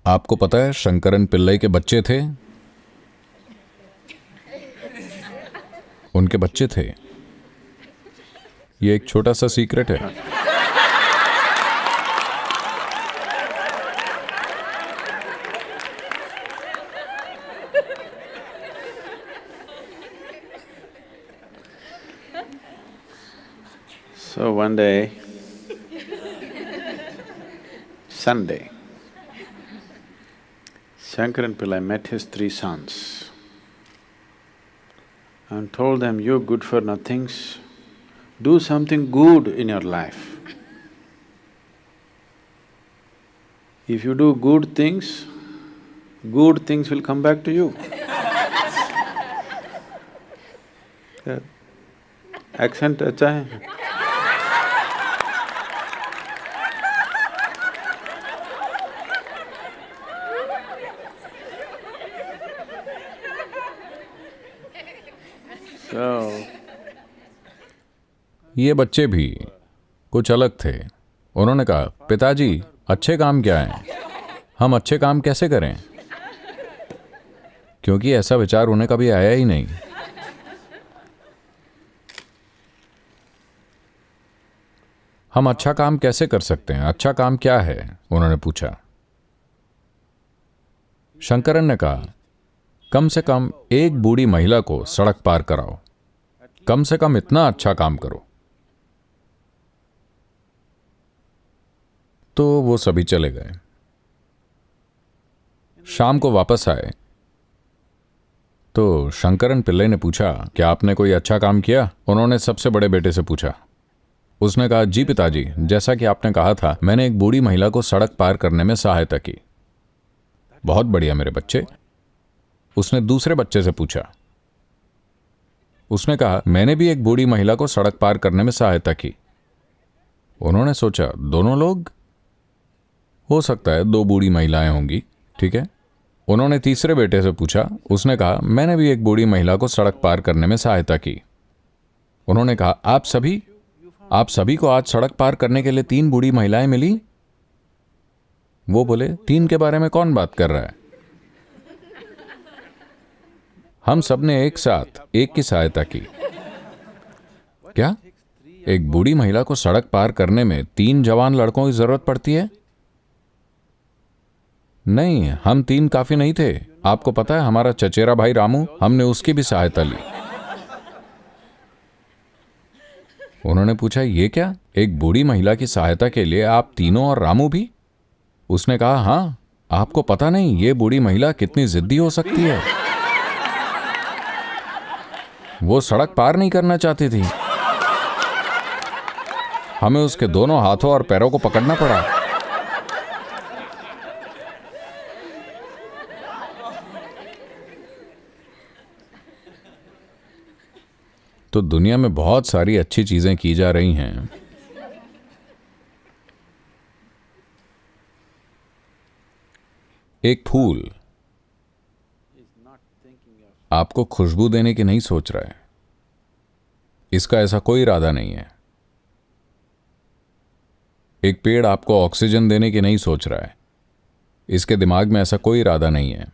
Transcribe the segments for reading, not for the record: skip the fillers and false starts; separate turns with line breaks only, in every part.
आपको पता है शंकरन पिल्लई के बच्चे थे, उनके बच्चे थे। ये एक छोटा सा सीक्रेट है।
So one day, Sunday, Shankaran Pillai met his three sons and told them, "You good for nothings, do something good in your life. If you do good things will come back to you." Accent अच्छा है? So,
ये बच्चे भी कुछ अलग थे। उन्होंने कहा, पिताजी अच्छे काम क्या हैं? हम अच्छे काम कैसे करें? क्योंकि ऐसा विचार उन्हें कभी आया ही नहीं। हम अच्छा काम कैसे कर सकते हैं? अच्छा काम क्या है? उन्होंने पूछा। शंकरन ने कहा, कम से कम एक बूढ़ी महिला को सड़क पार कराओ, कम से कम इतना अच्छा काम करो। तो वो सभी चले गए। शाम को वापस आए तो शंकरन पिल्लई ने पूछा, क्या आपने कोई अच्छा काम किया? उन्होंने सबसे बड़े बेटे से पूछा। उसने कहा, जी पिताजी, जैसा कि आपने कहा था, मैंने एक बूढ़ी महिला को सड़क पार करने में सहायता की। बहुत बढ़िया मेरे बच्चे। उसने दूसरे बच्चे से पूछा। उसने कहा, मैंने भी एक बूढ़ी महिला को सड़क पार करने में सहायता की। उन्होंने सोचा, दोनों लोग? हो सकता है दो बूढ़ी महिलाएं होंगी, ठीक है। उन्होंने तीसरे बेटे से पूछा। उसने कहा, मैंने भी एक बूढ़ी महिला को सड़क पार करने में सहायता की। उन्होंने कहा, आप सभी को आज सड़क पार करने के लिए 3 बूढ़ी महिलाएं मिली? वो बोले, 3 के बारे में कौन बात कर रहा है? हम सबने एक साथ एक की सहायता की। क्या एक बूढ़ी महिला को सड़क पार करने में 3 जवान लड़कों की जरूरत पड़ती है? नहीं, हम 3 काफी नहीं थे। आपको पता है, हमारा चचेरा भाई रामू, हमने उसकी भी सहायता ली। उन्होंने पूछा, ये क्या, एक बूढ़ी महिला की सहायता के लिए आप तीनों और रामू भी? उसने कहा, हां, आपको पता नहीं ये बूढ़ी महिला कितनी जिद्दी हो सकती है। वो सड़क पार नहीं करना चाहती थी। हमें उसके दोनों हाथों और पैरों को पकड़ना पड़ा। तो दुनिया में बहुत सारी अच्छी चीजें की जा रही हैं। एक फूल आपको खुशबू देने की नहीं सोच रहा है, इसका ऐसा कोई इरादा नहीं है। एक पेड़ आपको ऑक्सीजन देने की नहीं सोच रहा है, इसके दिमाग में ऐसा कोई इरादा नहीं है।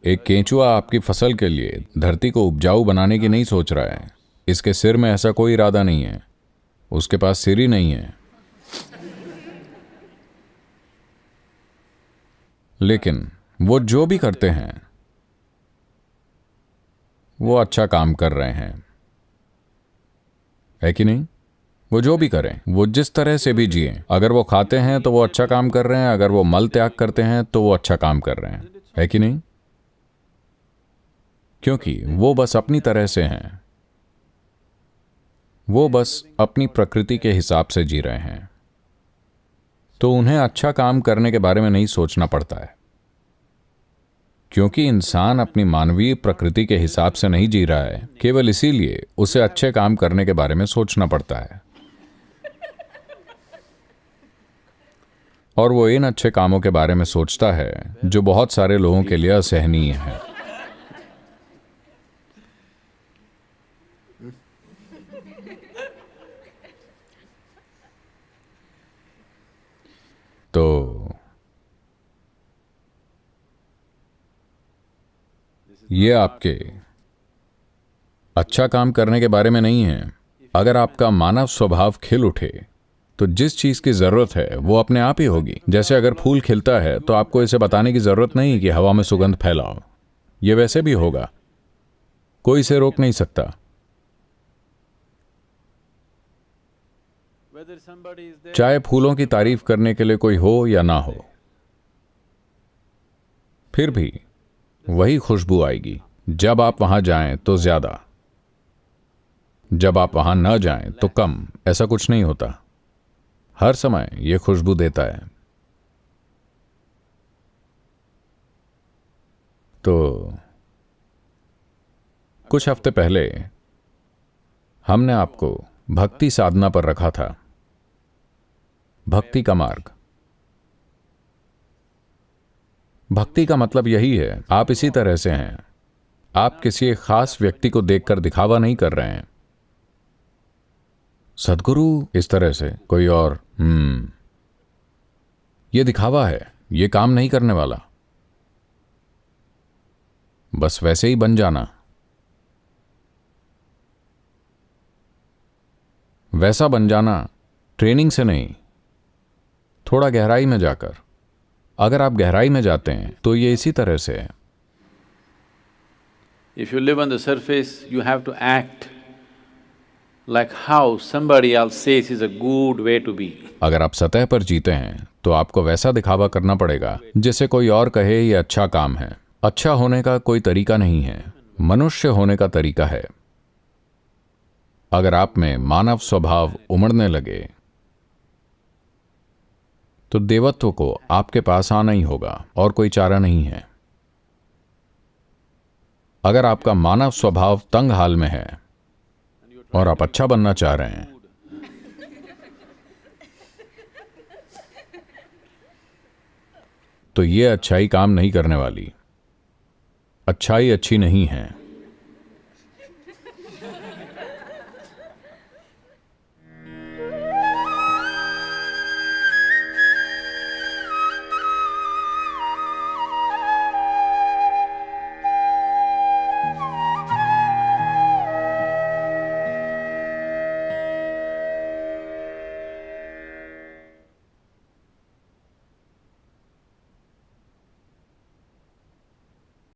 एक केंचुआ आपकी फसल के लिए धरती को उपजाऊ बनाने की नहीं सोच रहा है, इसके सिर में ऐसा कोई इरादा नहीं है, उसके पास सिर ही नहीं है। लेकिन वो जो भी करते हैं वो अच्छा काम कर रहे हैं, है कि नहीं? वो जो भी करें, वो जिस तरह से भी जिएं, अगर वो खाते हैं तो वो अच्छा काम कर रहे हैं, अगर वो मल त्याग करते हैं तो वो अच्छा काम कर रहे हैं, है कि नहीं? क्योंकि वो बस अपनी तरह से हैं, वो बस अपनी प्रकृति के हिसाब से जी रहे हैं। तो उन्हें अच्छा काम करने के बारे में नहीं सोचना पड़ता है, क्योंकि इंसान अपनी मानवीय प्रकृति के हिसाब से नहीं जी रहा है। केवल इसीलिए उसे अच्छे काम करने के बारे में सोचना पड़ता है, और वो इन अच्छे कामों के बारे में सोचता है जो बहुत सारे लोगों के लिए असहनीय है। ये आपके अच्छा काम करने के बारे में नहीं है। अगर आपका मानव स्वभाव खिल उठे तो जिस चीज की जरूरत है वो अपने आप ही होगी। जैसे अगर फूल खिलता है तो आपको इसे बताने की जरूरत नहीं कि हवा में सुगंध फैलाओ, ये वैसे भी होगा, कोई इसे रोक नहीं सकता।
Whether somebody is there,
चाहे फूलों की तारीफ करने के लिए कोई हो या ना हो, फिर भी वही खुशबू आएगी। जब आप वहां जाएं तो ज्यादा, जब आप वहां न जाएं तो कम, ऐसा कुछ नहीं होता। हर समय यह खुशबू देता है। तो कुछ हफ्ते पहले हमने आपको भक्ति साधना पर रखा था। भक्ति का मार्ग। भक्ति का मतलब यही है, आप इसी तरह से हैं। आप किसी एक खास व्यक्ति को देखकर दिखावा नहीं कर रहे हैं, सद्गुरु इस तरह से, कोई और। ये दिखावा है, ये काम नहीं करने वाला। बस वैसे ही बन जाना, वैसा बन जाना, ट्रेनिंग से नहीं, थोड़ा गहराई में जाकर। अगर आप गहराई में जाते हैं तो ये इसी तरह से है।
if you live on the surface, you have to act like how somebody else says is a good way to be.
अगर आप सतह पर जीते हैं तो आपको वैसा दिखावा करना पड़ेगा जिसे कोई और कहे ये अच्छा काम है। अच्छा होने का कोई तरीका नहीं है, मनुष्य होने का तरीका है। अगर आप में मानव स्वभाव उमड़ने लगे तो देवत्व को आपके पास आना ही होगा और कोई चारा नहीं है। अगर आपका मानव स्वभाव तंग हाल में है और आप अच्छा बनना चाह रहे हैं, तो ये अच्छाई काम नहीं करने वाली। अच्छाई अच्छी नहीं है।